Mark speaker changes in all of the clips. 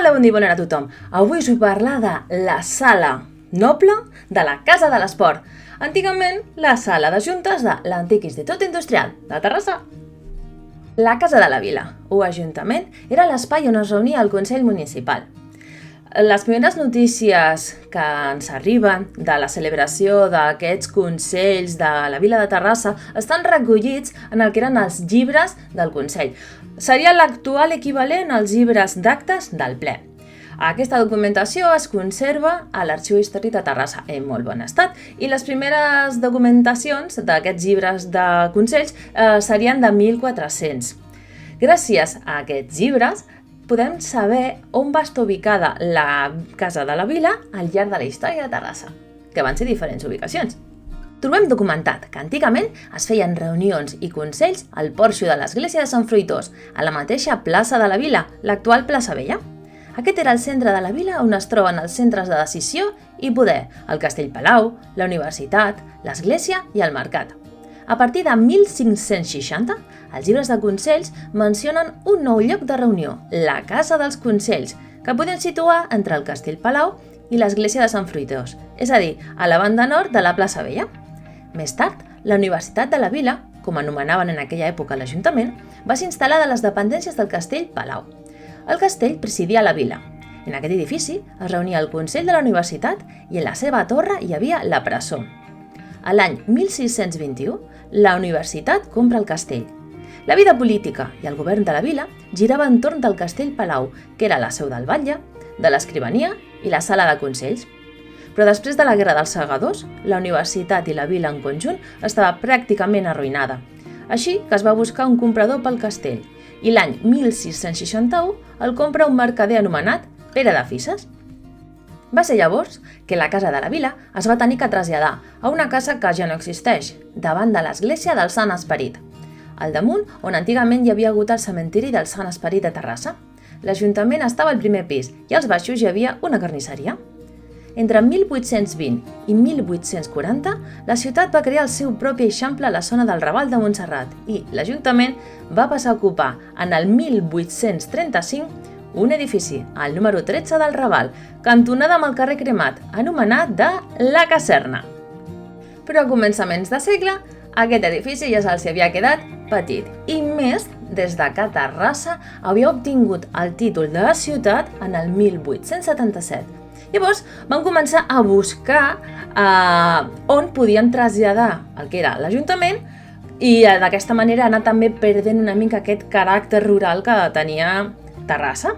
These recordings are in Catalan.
Speaker 1: Hola, bon dia, bona hora a tothom. Avui us vull parlar de la sala noble de la Casa de l'Esport. Antigament, la sala de juntes de l'antic Institut Industrial de Terrassa. La Casa de la Vila, o Ajuntament, era l'espai on es reunia el Consell Municipal. Les primeres notícies que ens arriben de la celebració d'aquests consells de la Vila de Terrassa estan recollits en el que eren els llibres del Consell. Seria l'actual equivalent als llibres d'actes del ple. Aquesta documentació es conserva a l'Arxiu Històric de Terrassa en molt bon estat i les primeres documentacions d'aquests llibres de consells serien de 1400. Gràcies a aquests llibres podem saber on va estar ubicada la Casa de la Vila al llarg de la història de Terrassa, que van ser diferents ubicacions. Trobem documentat que antigament es feien reunions i consells al porxo de l'església de Sant Fruitós, a la mateixa plaça de la Vila, l'actual plaça Vella. Aquest era el centre de la vila on es troben els centres de decisió i poder, el Castell Palau, la universitat, l'església i el mercat. A partir de 1560, els llibres de consells mencionen un nou lloc de reunió, la Casa dels Consells, que podem situar entre el Castell Palau i l'església de Sant Fruitós, és a dir, a la banda nord de la plaça Vella. Més tard, la Universitat de la Vila, com anomenaven en aquella època l'Ajuntament, va ser instal·lada a les dependències del Castell Palau. El castell presidia la vila. En aquest edifici es reunia el Consell de la Universitat i en la seva torre hi havia la presó. A l'any 1621, la universitat compra el castell. La vida política i el govern de la vila girava entorn del Castell Palau, que era la seu del batlle, de l'escrivania i la sala de consells. Però després de la Guerra dels Segadors, la universitat i la vila en conjunt estava pràcticament arruïnada. Així que es va buscar un comprador pel castell i l'any 1661 el compra un mercader anomenat Pere de Fisses. Va ser llavors que la Casa de la Vila es va tenir que traslladar a una casa que ja no existeix, davant de l'església del Sant Esperit, al damunt on antigament hi havia hagut el cementiri del Sant Esperit de Terrassa. L'Ajuntament estava al primer pis i als baixos hi havia una carnisseria. Entre 1820 i 1840, la ciutat va crear el seu propi eixample a la zona del Raval de Montserrat i l'Ajuntament va passar a ocupar en el 1835 un edifici, al número 13 del Raval, cantonada amb el carrer Cremat, anomenat de la Caserna. Però a començaments de segle, aquest edifici ja se'ls havia quedat petit, i més des de que Terrassa havia obtingut el títol de ciutat en el 1877. Llavors van començar a buscar on podien traslladar el que era l'Ajuntament i d'aquesta manera anar també perdent una mica aquest caràcter rural que tenia Terrassa.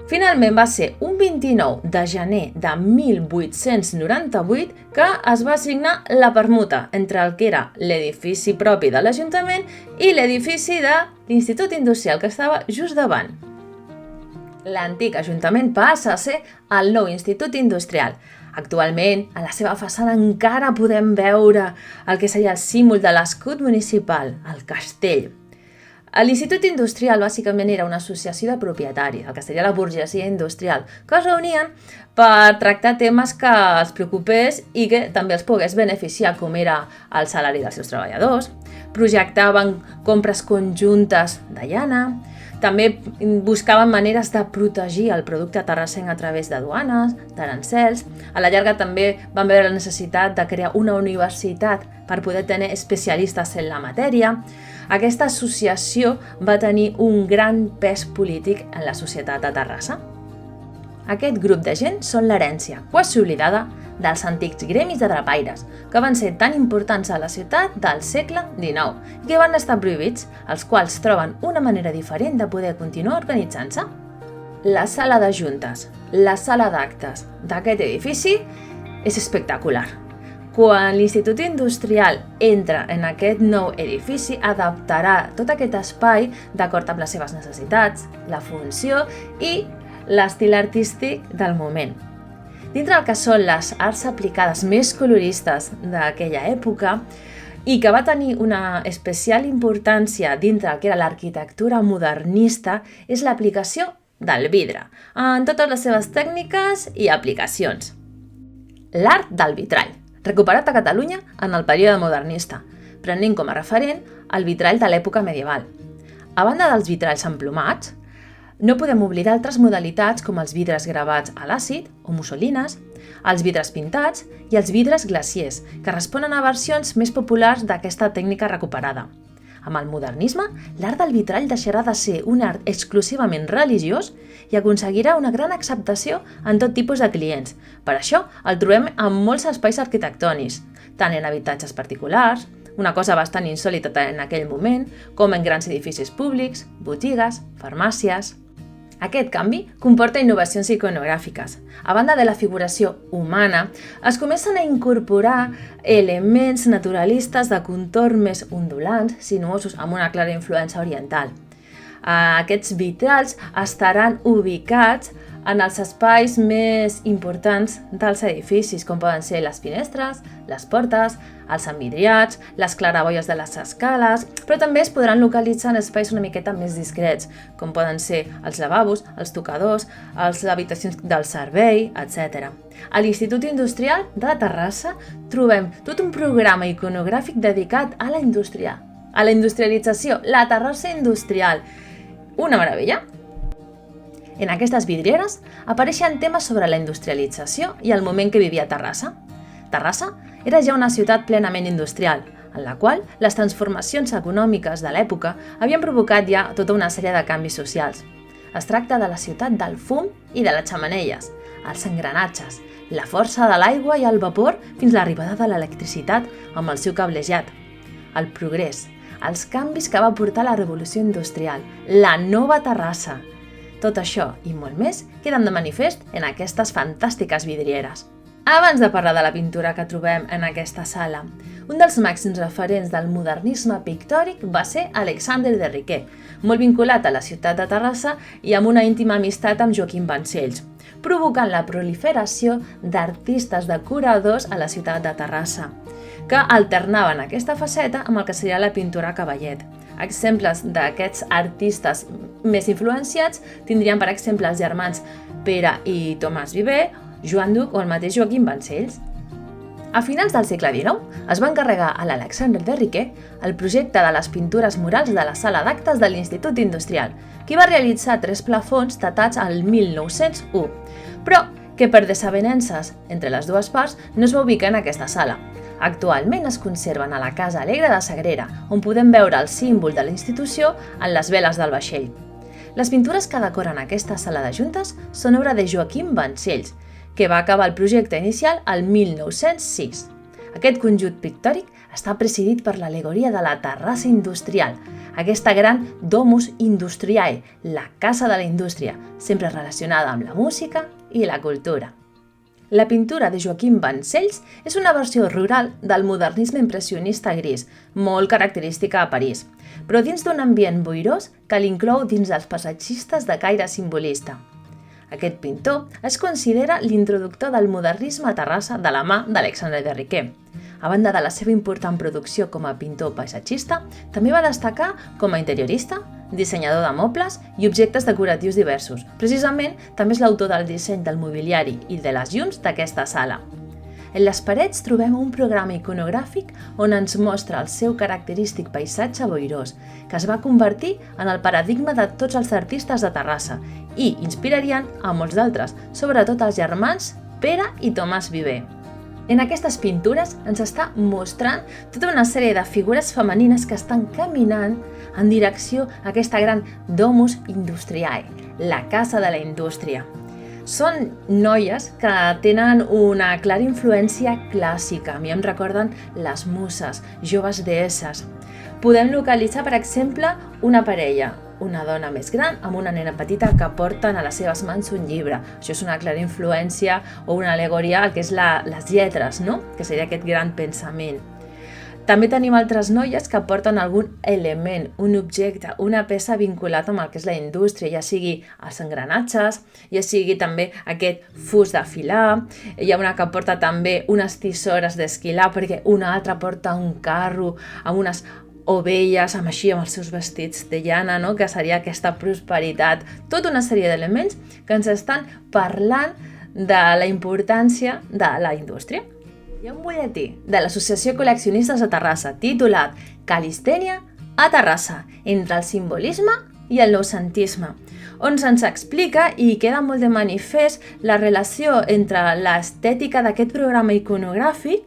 Speaker 1: Finalment va ser un 29 de gener de 1898 que es va signar la permuta entre el que era l'edifici propi de l'Ajuntament i l'edifici de l'Institut Industrial, que estava just davant. L'antic Ajuntament passa a ser el nou Institut Industrial. Actualment, a la seva façana encara podem veure el que seria el símbol de l'escut municipal, el castell. L'Institut Industrial bàsicament era una associació de propietaris, el que seria la burgesia industrial, que es reunien per tractar temes que els preocupés i que també els pogués beneficiar, com era el salari dels seus treballadors. Projectaven compres conjuntes de llana, també buscaven maneres de protegir el producte terrassenc a través de duanes, d'arancels. A la llarga també van veure la necessitat de crear una universitat per poder tenir especialistes en la matèria. Aquesta associació va tenir un gran pes polític en la societat de Terrassa. Aquest grup de gent són l'herència, quasi oblidada, dels antics gremis de drapaires, que van ser tan importants a la ciutat del segle XIX i que van estar prohibits, els quals troben una manera diferent de poder continuar organitzant-se. La sala de juntes, la sala d'actes d'aquest edifici és espectacular. Quan l'Institut Industrial entra en aquest nou edifici, adaptarà tot aquest espai d'acord amb les seves necessitats, la funció i l'estil artístic del moment. Dintre del que són les arts aplicades més coloristes d'aquella època i que va tenir una especial importància dintre del que era l'arquitectura modernista, és l'aplicació del vidre, en totes les seves tècniques i aplicacions. L'art del vitrall, recuperat a Catalunya en el període modernista, prenent com a referent el vitrall de l'època medieval. A banda dels vitralls emplomats, No podem oblidar altres modalitats com els vidres gravats a l'àcid o mussolines, els vidres pintats i els vidres glaciers, que responen a versions més populars d'aquesta tècnica recuperada. Amb el modernisme, l'art del vitrall deixarà de ser un art exclusivament religiós i aconseguirà una gran acceptació en tot tipus de clients. Per això el trobem en molts espais arquitectònics, tant en habitatges particulars, una cosa bastant insòlita en aquell moment, com en grans edificis públics, botigues, farmàcies. Aquest canvi comporta innovacions iconogràfiques. A banda de la figuració humana, es comencen a incorporar elements naturalistes de contorn més ondulants, sinuosos, amb una clara influència oriental. Aquests vitralls estaran ubicats en els espais més importants dels edificis, com poden ser les finestres, les portes, els envidriats, les claraboies de les escales, però també es podran localitzar en espais una miqueta més discrets, com poden ser els lavabos, els tocadors, les habitacions del servei, etc. A l'Institut Industrial de Terrassa trobem tot un programa iconogràfic dedicat a la indústria, a la industrialització, la Terrassa industrial. Una meravella! En aquestes vidrieres apareixen temes sobre la industrialització i el moment que vivia Terrassa. Terrassa era ja una ciutat plenament industrial, en la qual les transformacions econòmiques de l'època havien provocat ja tota una sèrie de canvis socials. Es tracta de la ciutat del fum i de les xemeneies, els engranatges, la força de l'aigua i el vapor fins a l'arribada de l'electricitat amb el seu cablejat, el progrés, els canvis que va portar la revolució industrial, la nova Terrassa. Tot això i molt més queden de manifest en aquestes fantàstiques vidrieres. Abans de parlar de la pintura que trobem en aquesta sala, un dels màxims referents del modernisme pictòric va ser Alexandre de Riquer, molt vinculat a la ciutat de Terrassa i amb una íntima amistat amb Joaquim Vancells, provocant la proliferació d'artistes decoradors a la ciutat de Terrassa, que alternaven aquesta faceta amb el que seria la pintura a cavallet. Exemples d'aquests artistes més influenciats tindrien, per exemple, els germans Pere i Tomàs Viver, Joan Duc o el mateix Joaquim Vancells. A finals del segle XIX es va encarregar a l'Alexandre de Riquer el projecte de les pintures murals de la sala d'actes de l'Institut Industrial, que va realitzar 3 plafons datats al 1901, però que per desavenences entre les dues parts no es va ubicar en aquesta sala. Actualment es conserven a la Casa Alegre de Sagrera, on podem veure el símbol de la institució en les veles del vaixell. Les pintures que decoren aquesta sala de juntes són obra de Joaquim Vancells, que va acabar el projecte inicial al 1906. Aquest conjunt pictòric està presidit per l'al·legoria de la Terrassa industrial, aquesta gran Domus Industriae, la casa de la indústria, sempre relacionada amb la música i la cultura. La pintura de Joaquim Vancells és una versió rural del modernisme impressionista gris, molt característica a París, però dins d'un ambient boirós que l'inclou dins dels paisatgistes de caire simbolista. Aquest pintor es considera l'introductor del modernisme a Terrassa de la mà d'Alexandre de Riquer. A banda de la seva important producció com a pintor paisatgista, també va destacar com a interiorista, dissenyador de mobles i objectes decoratius diversos. Precisament, també és l'autor del disseny del mobiliari i de les llums d'aquesta sala. En les parets trobem un programa iconogràfic on ens mostra el seu característic paisatge boirós, que es va convertir en el paradigma de tots els artistes de Terrassa i inspirarien a molts d'altres, sobretot els germans Pere i Tomàs Viver. En aquestes pintures ens està mostrant tota una sèrie de figures femenines que estan caminant en direcció a aquesta gran Domus Industriae, la casa de la indústria. Són noies que tenen una clara influència clàssica. A mi em recorden les muses, joves deesses. Podem localitzar, per exemple, una parella, una dona més gran amb una nena petita que porten a les seves mans un llibre. Això és una clara influència o una al·legoria al que és les lletres, no? Que seria aquest gran pensament. També tenim altres noies que porten algun element, un objecte, una peça vinculat amb el que és la indústria, ja sigui els engranatges, ja sigui també aquest fus d'afilar, hi ha una que porta també unes tisores d'esquilar perquè una altra porta un carro amb unes ovelles, amb els seus vestits de llana, no? Que seria aquesta prosperitat. Tota una sèrie d'elements que ens estan parlant de la importància de la indústria. Hi ha un butlletí de l'Associació Col·leccionistes de Terrassa titulat Cal·listènia a Terrassa, entre el simbolisme i el noucentisme, on se'ns explica i queda molt de manifest la relació entre l'estètica d'aquest programa iconogràfic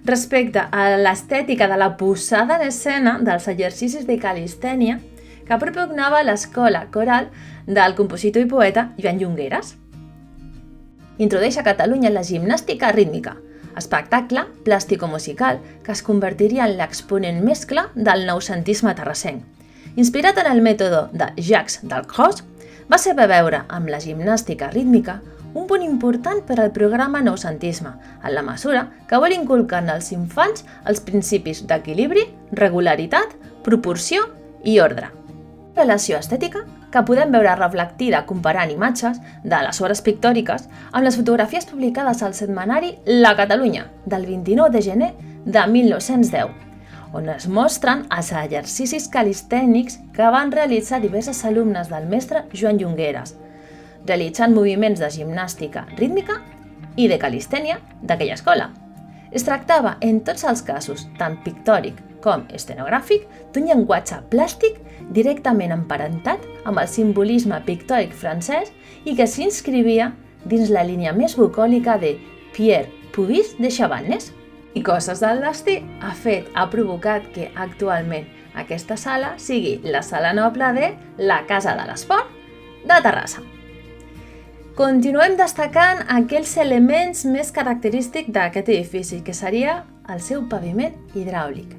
Speaker 1: respecte a l'estètica de la posada en escena dels exercicis de calistènia que propugnava l'escola coral del compositor i poeta Joan Llongueras. Introdueix a Catalunya la gimnàstica rítmica, espectacle plàstico-musical que es convertiria en l'exponent mescle del noucentisme terrassenc. Inspirat en el mètode de Jacques Dalcroze, va saber veure amb la gimnàstica rítmica un punt important per al programa noucentisme, en la mesura que vol inculcar en els infants els principis d'equilibri, regularitat, proporció i ordre. Relació estètica que podem veure reflectida comparant imatges de les obres pictòriques amb les fotografies publicades al setmanari La Catalunya, del 29 de gener de 1910, on es mostren els exercicis calistènics que van realitzar diverses alumnes del mestre Joan Llongueras, realitzant moviments de gimnàstica rítmica i de calistènia d'aquella escola. Es tractava, en tots els casos, tant pictòric com escenogràfic, d'un llenguatge plàstic directament emparentat amb el simbolisme pictòric francès i que s'inscrivia dins la línia més bucòlica de Pierre Puvis de Chabannes. I coses del destí ha provocat que actualment aquesta sala sigui la sala noble de la Casa de l'Esport de Terrassa. Continuem destacant aquells elements més característics d'aquest edifici, que seria el seu paviment hidràulic.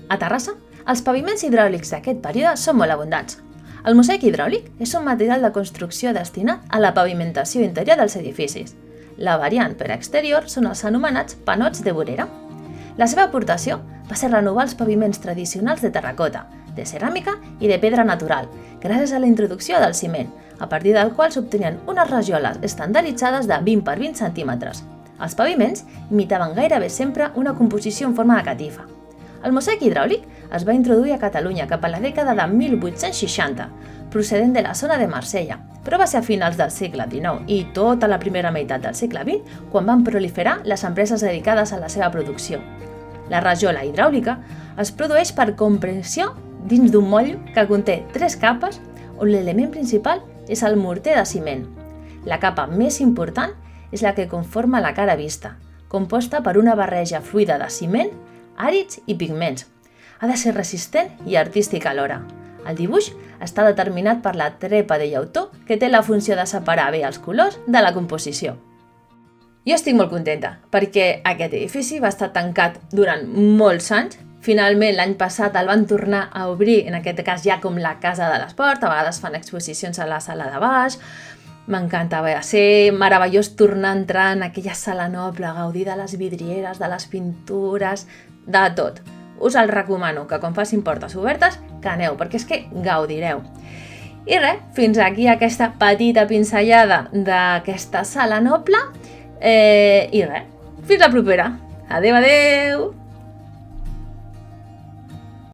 Speaker 1: A Terrassa, els paviments hidràulics d'aquest període són molt abundants. El mosaic hidràulic és un material de construcció destinat a la pavimentació interior dels edificis. La variant per exterior són els anomenats panots de vorera. La seva aportació va ser renovar els paviments tradicionals de terracota, de ceràmica i de pedra natural, gràcies a la introducció del ciment, a partir del qual s'obtenien unes rajoles estandarditzades de 20 per 20 centímetres. Els paviments imitaven gairebé sempre una composició en forma de catifa. El mosaic hidràulic es va introduir a Catalunya cap a la dècada de 1860, procedent de la zona de Marsella, però va ser a finals del segle XIX i tota la primera meitat del segle XX quan van proliferar les empreses dedicades a la seva producció. La rajola hidràulica es produeix per compressió dins d'un moll que conté 3 capes on l'element principal és el morter de ciment. La capa més important és la que conforma la cara vista, composta per una barreja fluida de ciment, àrids i pigments. Ha de ser resistent i artístic alhora. El dibuix està determinat per la trepa de llautó que té la funció de separar bé els colors de la composició. Jo estic molt contenta perquè aquest edifici va estar tancat durant molts anys. Finalment, l'any passat el van tornar a obrir, en aquest cas ja com la Casa de l'Esport, a vegades fan exposicions a la sala de baix. M'encanta, va ser meravellós tornar a entrar en aquella sala noble, gaudir de les vidrieres, de les pintures, de tot. Us el recomano, que quan facin portes obertes, que aneu, perquè és que gaudireu. I res, fins aquí aquesta petita pinzellada d'aquesta sala noble. I res, fins la propera. Adéu, adéu!